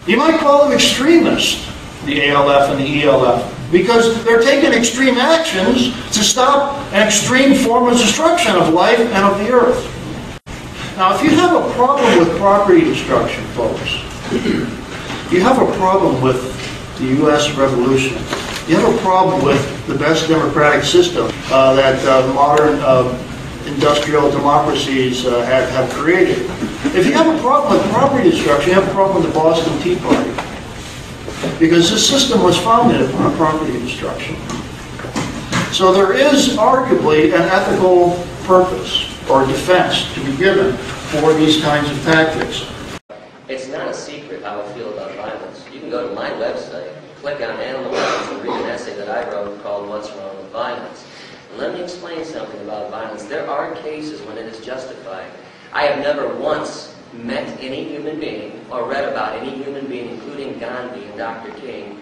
You might call them extremists, the ALF and the ELF, because they're taking extreme actions to stop an extreme form of destruction of life and of the earth. Now, if you have a problem with property destruction, folks, you have a problem with the U.S. Revolution. You have a problem with the best democratic system that modern industrial democracies have created. If you have a problem with property destruction, you have a problem with the Boston Tea Party. Because this system was founded upon property destruction. So there is arguably an ethical purpose or defense to be given for these kinds of tactics. It's not a secret how I feel about violence. You can go to my website, click on animal rights, and read an essay that I wrote called What's Wrong with Violence. And let me explain something about violence. There are cases when it is justified. I have never once met any human being or read about any human being, including Gandhi and Dr. King,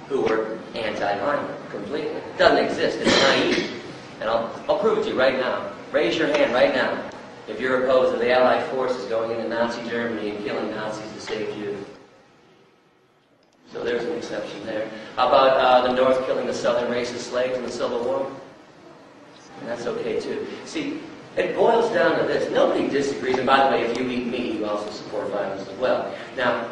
who were anti-violent completely. It doesn't exist. It's naive. And I'll prove it to you right now. Raise your hand right now if you're opposed to the Allied forces going into Nazi Germany and killing Nazis to save Jews. So there's an exception there. How about the North killing the Southern racist slaves in the Civil War? And that's okay too. See, it boils down to this. Nobody disagrees, and by the way, if you eat meat, you also support violence as well. Now,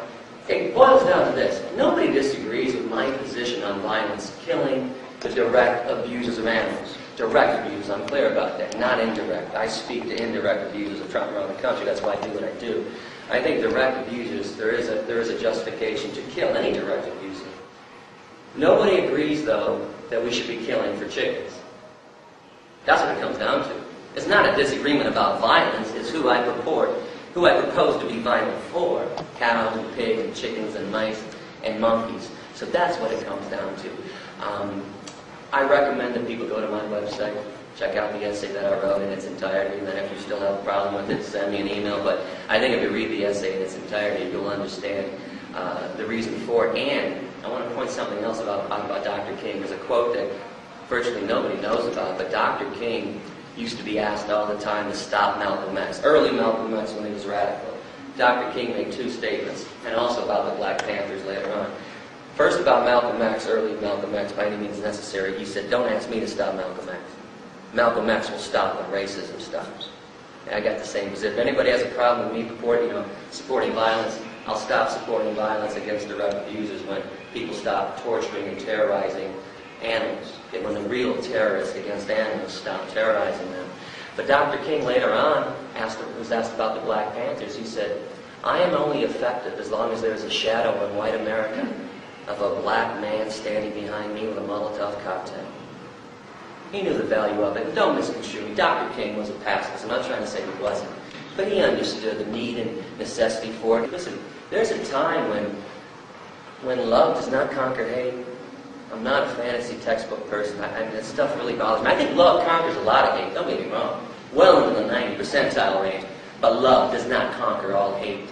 it boils down to this. Nobody disagrees with my position on violence, killing the direct abusers of animals. Direct abuse, I'm clear about that, not indirect. I speak to indirect abusers of trauma around the country. That's why I do what I do. I think direct abusers, there is a justification to kill any direct abuser. Nobody agrees, though, that we should be killing for chickens. That's what it comes down to. It's not a disagreement about violence, it's who I propose to be violent for. Cows and pigs and chickens and mice and monkeys. So that's what it comes down to. I recommend that people go to my website, check out the essay that I wrote in its entirety, and then if you still have a problem with it, send me an email. But I think if you read the essay in its entirety, you'll understand the reason for it. And I want to point something else about Dr. King. There's a quote that virtually nobody knows about, but Dr. King used to be asked all the time to stop Malcolm X, early Malcolm X when he was radical. Dr. King made two statements, and also about the Black Panthers later on. First about Malcolm X, early Malcolm X, by any means necessary, he said, don't ask me to stop Malcolm X. Malcolm X will stop when racism stops. And I got the same position. If anybody has a problem with me supporting violence, I'll stop supporting violence against direct abusers when people stop torturing and terrorizing animals. And when the real terrorists against animals stop terrorizing them. But Dr. King later on was asked about the Black Panthers. He said, I am only effective as long as there is a shadow in white America of a black man standing behind me with a Molotov cocktail. He knew the value of it. Don't misconstrue me. Dr. King was a pacifist. I'm not trying to say he wasn't. But he understood the need and necessity for it. Listen, there's a time when love does not conquer hate. I'm not a fantasy textbook person. That stuff really bothers me. I think love conquers a lot of hate. Don't get me wrong. Well into the 90 percentile range. But love does not conquer all hate.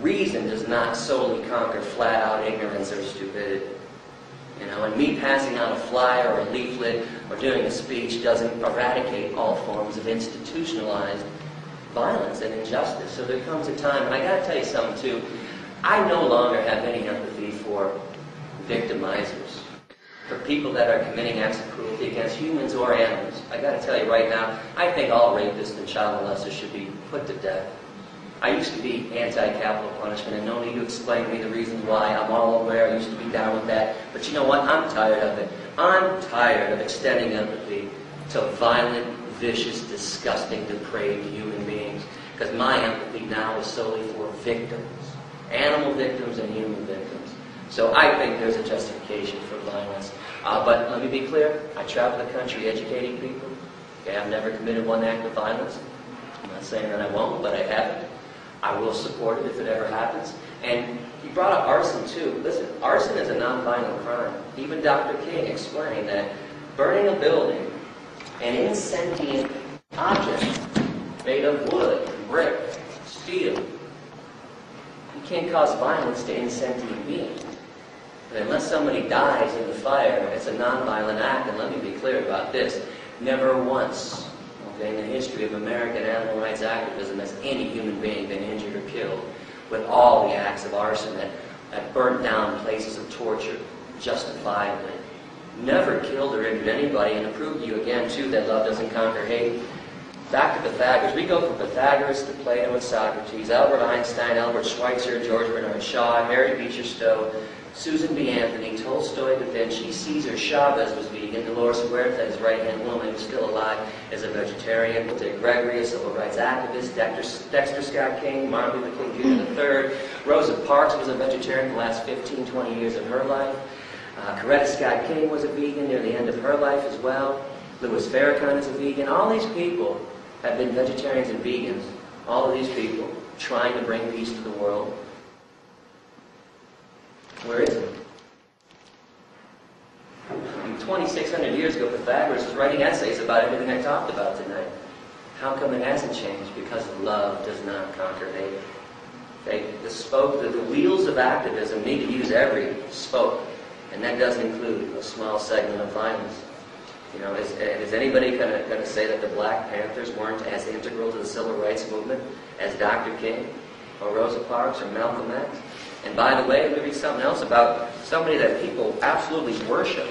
Reason does not solely conquer flat-out ignorance or stupidity. And me passing out a flyer or a leaflet or doing a speech doesn't eradicate all forms of institutionalized violence and injustice. So there comes a time, and I got to tell you something too, I no longer have any empathy for victimizers, for people that are committing acts of cruelty against humans or animals. I got to tell you right now, I think all rapists and child molesters should be put to death. I used to be anti-capital punishment, and no need to explain to me the reasons why. I'm all aware. I used to be down with that. But you know what? I'm tired of it. I'm tired of extending empathy to violent, vicious, disgusting, depraved human beings. Because my empathy now is solely for victims. Animal victims and human victims. So I think there's a justification for violence. But let me be clear. I travel the country educating people. Okay, I've never committed one act of violence. I'm not saying that I won't, but I haven't. I will support it if it ever happens. And he brought up arson too. Listen, arson is a non-violent crime. Even Dr. King explained that burning a building, an insentient object made of wood, brick, steel, you can't cause violence to insentient beings. And unless somebody dies in the fire, it's a non-violent act. And let me be clear about this. Never once in the history of American animal rights activism has any human being been injured or killed with all the acts of arson that that burnt down places of torture justifiably, never killed or injured anybody, and to prove to you again, too, that love doesn't conquer hate. Back to Pythagoras. We go from Pythagoras to Plato and Socrates, Albert Einstein, Albert Schweitzer, George Bernard Shaw, Harry Beecher Stowe, Susan B. Anthony, Tolstoy, Da Vinci, Cesar Chavez was vegan, Dolores Huerta, his right-hand woman who's still alive, is a vegetarian, Dick Gregory, a civil rights activist, Dexter Scott King, Martin Luther King Jr. III, Rosa Parks was a vegetarian the last 15, 20 years of her life, Coretta Scott King was a vegan near the end of her life as well, Louis Farrakhan is a vegan. All these people have been vegetarians and vegans, all of these people trying to bring peace to the world. Where is it? 2,600 years ago, Pythagoras was writing essays about everything I talked about tonight. How come it hasn't changed? Because love does not conquer hate. The wheels of activism need to use every spoke, and that doesn't include a small segment of violence. You know, is anybody going to say that the Black Panthers weren't as integral to the civil rights movement as Dr. King or Rosa Parks or Malcolm X? And by the way, let me read something else about somebody that people absolutely worship,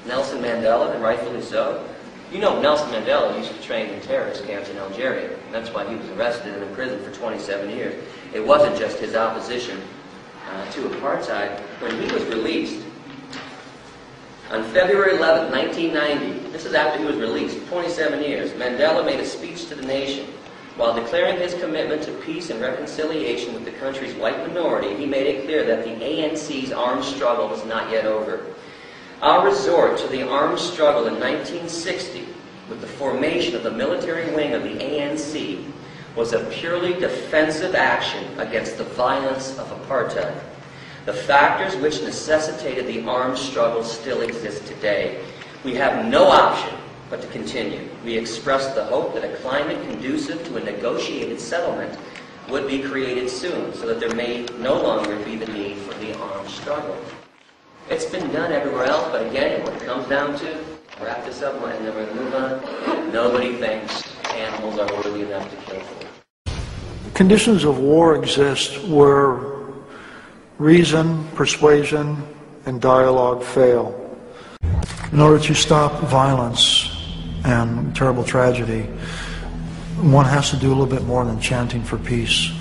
Nelson Mandela, and rightfully so. You know, Nelson Mandela used to train in terrorist camps in Algeria, and that's why he was arrested and in prison for 27 years. It wasn't just his opposition to apartheid. When he was released, on February 11, 1990, this is after he was released, 27 years, Mandela made a speech to the nation. While declaring his commitment to peace and reconciliation with the country's white minority, he made it clear that the ANC's armed struggle was not yet over. Our resort to the armed struggle in 1960, with the formation of the military wing of the ANC, was a purely defensive action against the violence of apartheid. The factors which necessitated the armed struggle still exist today. We have no option but to continue. We expressed the hope that a climate conducive to a negotiated settlement would be created soon, so that there may no longer be the need for the armed struggle. It's been done everywhere else, but again, when it comes down to, wrap this up and then we're going to move on, nobody thinks animals are worthy enough to kill for. Conditions of war exist where reason, persuasion, and dialogue fail. In order to stop violence and terrible tragedy, one has to do a little bit more than chanting for peace.